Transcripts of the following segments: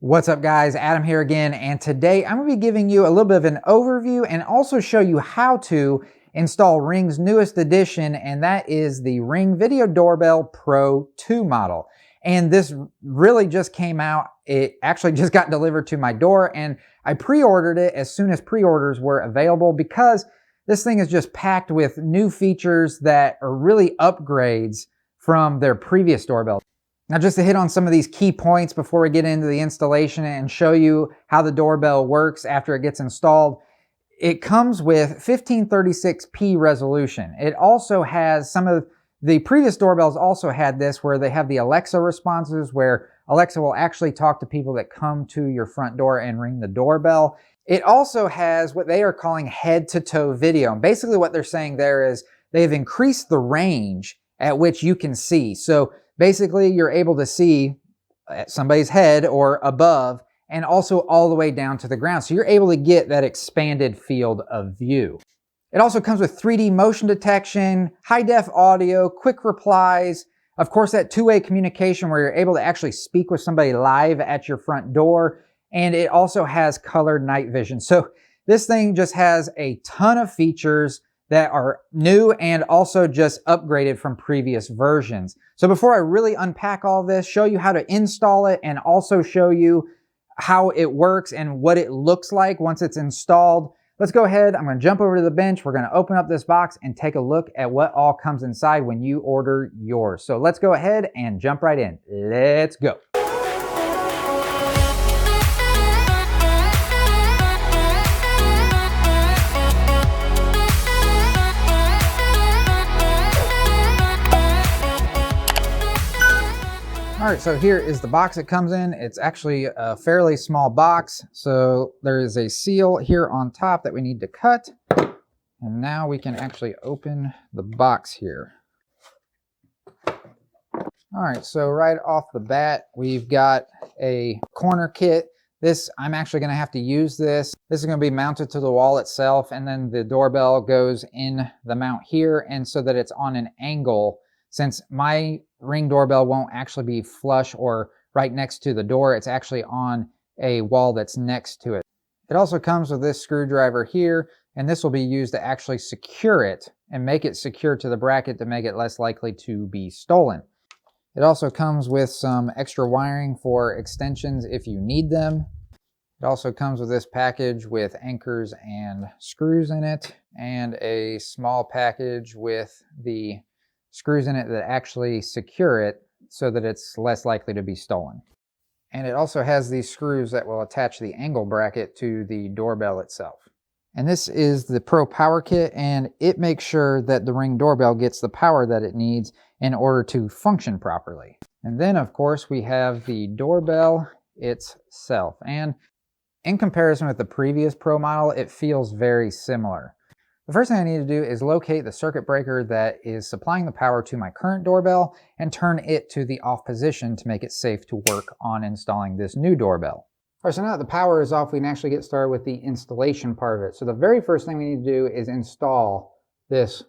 What's up guys, Adam here again, and today I'm going to be giving you a little bit of an overview and also show you how to install Ring's newest edition, and that is the Ring Video Doorbell Pro 2 model. And this really just came out. It actually just got delivered to my door, and I pre-ordered it as soon as pre-orders were available because this thing is just packed with new features that are really upgrades from their previous doorbell. Now, just to hit on some of these key points before we get into the installation and show you how the doorbell works after it gets installed, it comes with 1536p resolution. It also has some of the previous doorbells also had this where they have the Alexa responses where Alexa will actually talk to people that come to your front door and ring the doorbell. It also has what they are calling head-to-toe video. And basically what they're saying there is they've increased the range at which you can see. So basically, you're able to see at somebody's head or above and also all the way down to the ground. So you're able to get that expanded field of view. It also comes with 3D motion detection, high-def audio, quick replies, of course that two-way communication where you're able to actually speak with somebody live at your front door, and it also has colored night vision. So this thing just has a ton of features that are new and also just upgraded from previous versions. So before I really unpack all this, show you how to install it and also show you how it works and what it looks like once it's installed, let's go ahead. I'm going to jump over to the bench. We're going to open up this box and take a look at what all comes inside when you order yours. So let's go ahead and jump right in. Let's go. All right, so here is the box it comes in. It's actually a fairly small box. So there is a seal here on top that we need to cut. And now we can actually open the box here. All right, so right off the bat, we've got a corner kit. This, I'm actually gonna have to use this. This is gonna be mounted to the wall itself, and then the doorbell goes in the mount here, and so that it's on an angle. Since my Ring doorbell won't actually be flush or right next to the door, it's actually on a wall that's next to it. It also comes with this screwdriver here, and this will be used to actually secure it and make it secure to the bracket to make it less likely to be stolen. It also comes with some extra wiring for extensions if you need them. It also comes with this package with anchors and screws in it, and a small package with the screws in it that actually secure it so that it's less likely to be stolen. And it also has these screws that will attach the angle bracket to the doorbell itself. And this is the Pro Power Kit, and it makes sure that the Ring doorbell gets the power that it needs in order to function properly. And then of course we have the doorbell itself. And in comparison with the previous Pro model, it feels very similar. The first thing I need to do is locate the circuit breaker that is supplying the power to my current doorbell and turn it to the off position to make it safe to work on installing this new doorbell. All right, so now that the power is off, we can actually get started with the installation part of it. So the very first thing we need to do is install this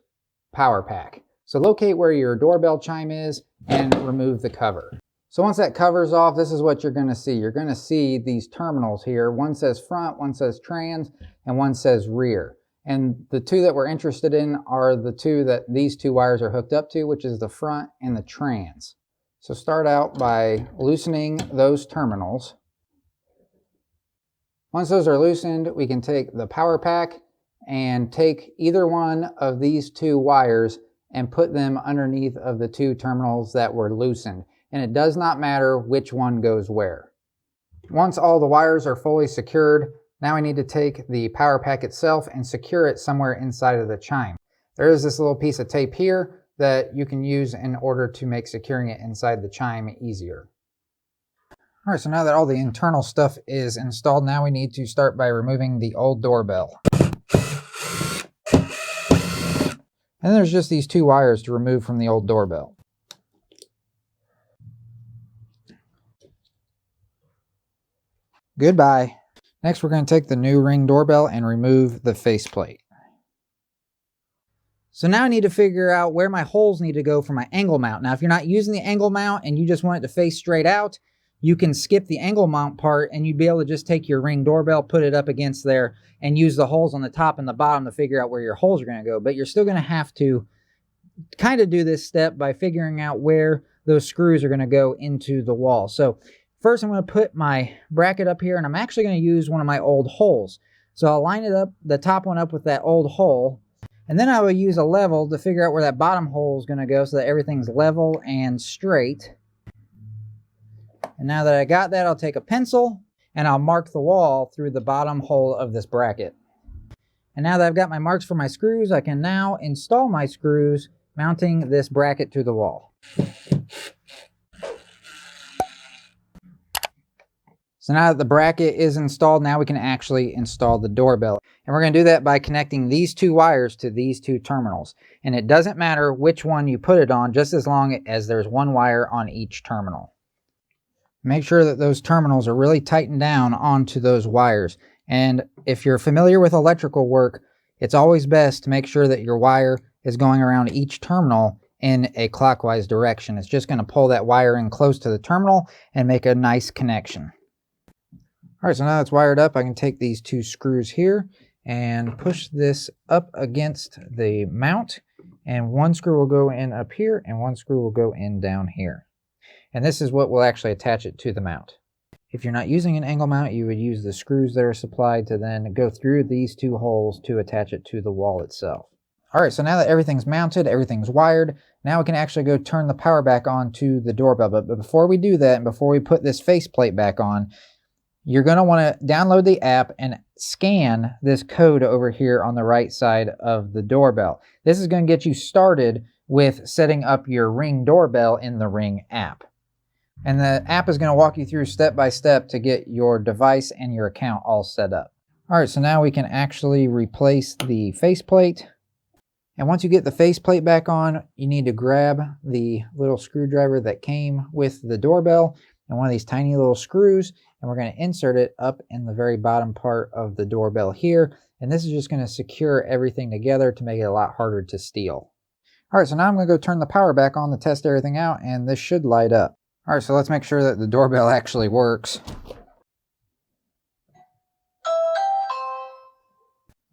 power pack. So locate where your doorbell chime is and remove the cover. So once that cover's off, this is what you're gonna see. You're gonna see these terminals here. One says front, one says trans, and one says rear. And the two that we're interested in are the two that these two wires are hooked up to, which is the front and the trans. So start out by loosening those terminals. Once those are loosened, we can take the power pack and take either one of these two wires and put them underneath of the two terminals that were loosened. And it does not matter which one goes where. Once all the wires are fully secured, now we need to take the power pack itself and secure it somewhere inside of the chime. There is this little piece of tape here that you can use in order to make securing it inside the chime easier. All right, so now that all the internal stuff is installed, now we need to start by removing the old doorbell. And then there's just these two wires to remove from the old doorbell. Goodbye. Next, we're going to take the new Ring doorbell and remove the faceplate. So now I need to figure out where my holes need to go for my angle mount. Now, if you're not using the angle mount and you just want it to face straight out, you can skip the angle mount part and you'd be able to just take your Ring doorbell, put it up against there, and use the holes on the top and the bottom to figure out where your holes are going to go. But you're still going to have to kind of do this step by figuring out where those screws are going to go into the wall. So first I'm going to put my bracket up here, and I'm actually going to use one of my old holes. So I'll line it up, the top one up with that old hole, and then I will use a level to figure out where that bottom hole is going to go so that everything's level and straight. And now that I got that, I'll take a pencil and I'll mark the wall through the bottom hole of this bracket. And now that I've got my marks for my screws, I can now install my screws mounting this bracket to the wall. So now that the bracket is installed, now we can actually install the doorbell. And we're going to do that by connecting these two wires to these two terminals. And it doesn't matter which one you put it on, just as long as there's one wire on each terminal. Make sure that those terminals are really tightened down onto those wires. And if you're familiar with electrical work, it's always best to make sure that your wire is going around each terminal in a clockwise direction. It's just going to pull that wire in close to the terminal and make a nice connection. All right, so now it's wired up, I can take these two screws here and push this up against the mount, and one screw will go in up here and one screw will go in down here. And this is what will actually attach it to the mount. If you're not using an angle mount, you would use the screws that are supplied to then go through these two holes to attach it to the wall itself. All right, so now that everything's mounted, everything's wired, now we can actually go turn the power back on to the doorbell. But before we do that, and before we put this faceplate back on, you're going to want to download the app and scan this code over here on the right side of the doorbell. This is going to get you started with setting up your Ring doorbell in the Ring app. And the app is going to walk you through step by step to get your device and your account all set up. All right, so now we can actually replace the faceplate. And once you get the faceplate back on, you need to grab the little screwdriver that came with the doorbell and one of these tiny little screws, and we're going to insert it up in the very bottom part of the doorbell here. And this is just going to secure everything together to make it a lot harder to steal. All right, so now I'm going to go turn the power back on to test everything out, and this should light up. All right, so let's make sure that the doorbell actually works.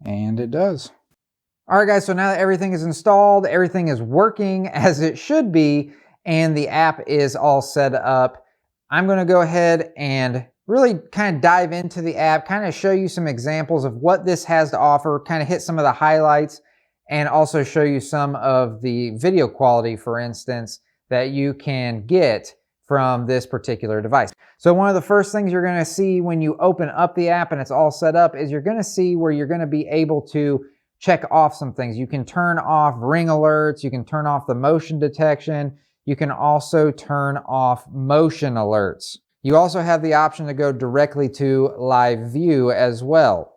And it does. All right, guys, so now that everything is installed, everything is working as it should be, and the app is all set up, I'm going to go ahead and really kind of dive into the app, kind of show you some examples of what this has to offer, kind of hit some of the highlights, and also show you some of the video quality, for instance, that you can get from this particular device. So one of the first things you're going to see when you open up the app and it's all set up is you're going to see where you're going to be able to check off some things. You can turn off Ring alerts, you can turn off the motion detection, you can also turn off motion alerts. You also have the option to go directly to live view as well.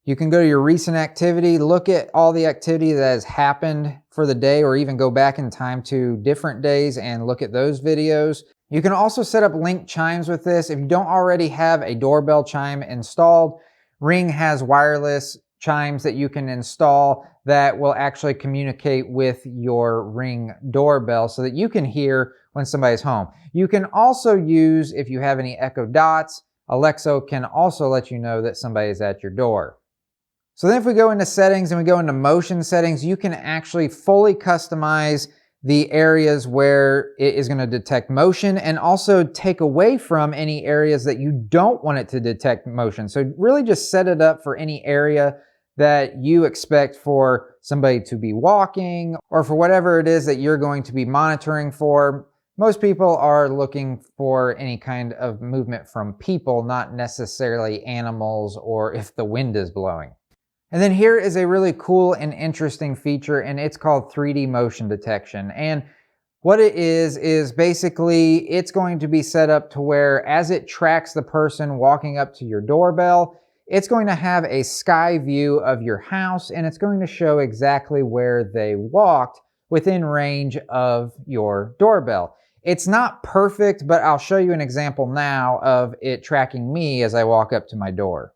You can go to your recent activity, look at all the activity that has happened for the day, or even go back in time to different days and look at those videos. You can also set up link chimes with this. If you don't already have a doorbell chime installed, Ring has wireless chimes that you can install that will actually communicate with your Ring doorbell so that you can hear when somebody's home. You can also use, if you have any Echo Dots, Alexa can also let you know that somebody is at your door. So then if we go into settings and we go into motion settings, you can actually fully customize the areas where it is going to detect motion and also take away from any areas that you don't want it to detect motion. So really just set it up for any area that you expect for somebody to be walking or for whatever it is that you're going to be monitoring for. Most people are looking for any kind of movement from people, not necessarily animals or if the wind is blowing. And then here is a really cool and interesting feature, and it's called 3D motion detection. And what it is basically it's going to be set up to where as it tracks the person walking up to your doorbell, it's going to have a sky view of your house, and it's going to show exactly where they walked within range of your doorbell. It's not perfect, but I'll show you an example now of it tracking me as I walk up to my door.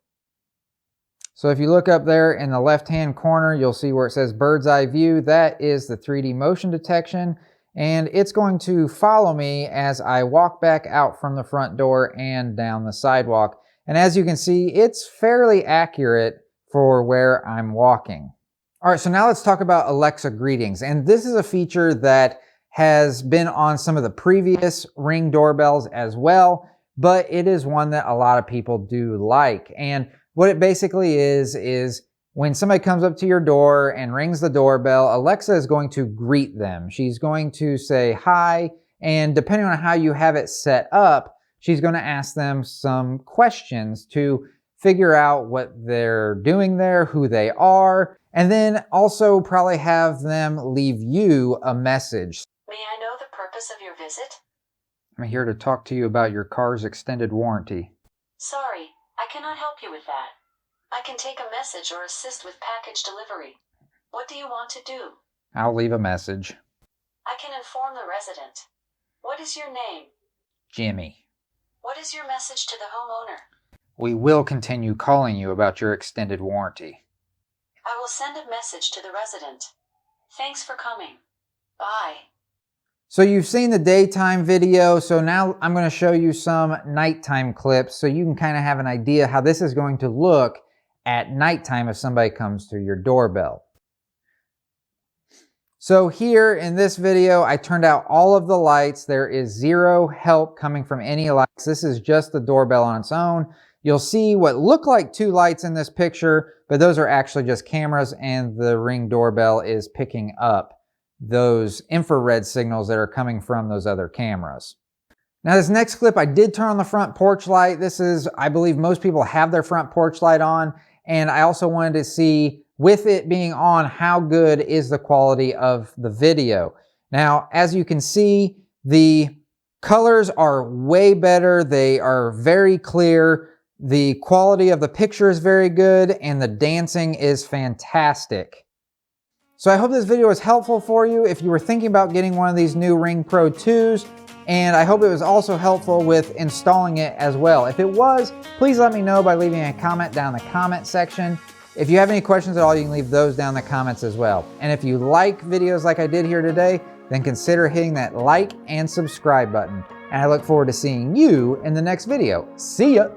So if you look up there in the left-hand corner, you'll see where it says bird's eye view. That is the 3D motion detection. and it's going to follow me as I walk back out from the front door and down the sidewalk. And as you can see, it's fairly accurate for where I'm walking. All right, so now let's talk about Alexa greetings. And this is a feature that has been on some of the previous Ring doorbells as well, but it is one that a lot of people do like. And what it basically is when somebody comes up to your door and rings the doorbell, Alexa is going to greet them. She's going to say hi, and depending on how you have it set up, she's going to ask them some questions to figure out what they're doing there, who they are, and then also probably have them leave you a message. May I know the purpose of your visit? I'm here to talk to you about your car's extended warranty. Sorry, I cannot help you with that. I can take a message or assist with package delivery. What do you want to do? I'll leave a message. I can inform the resident. What is your name? Jimmy. What is your message to the homeowner? We will continue calling you about your extended warranty. I will send a message to the resident. Thanks for coming. Bye. So you've seen the daytime video, so now I'm going to show you some nighttime clips so you can kind of have an idea how this is going to look at nighttime if somebody comes to your doorbell. So here in this video, I turned out all of the lights. There is zero help coming from any lights. This is just the doorbell on its own. You'll see what look like two lights in this picture, but those are actually just cameras, and the Ring doorbell is picking up those infrared signals that are coming from those other cameras. Now this next clip, I did turn on the front porch light. This is, I believe most people have their front porch light on, and I also wanted to see, with it being on, how good is the quality of the video. Now, as you can see, the colors are way better. They are very clear. The quality of the picture is very good, and the dancing is fantastic. So I hope this video was helpful for you if you were thinking about getting one of these new Ring Pro 2s, and I hope it was also helpful with installing it as well. If it was, please let me know by leaving a comment down in the comment section. If you have any questions at all, you can leave those down in the comments as well. And if you like videos like I did here today, then consider hitting that like and subscribe button. And I look forward to seeing you in the next video. See ya!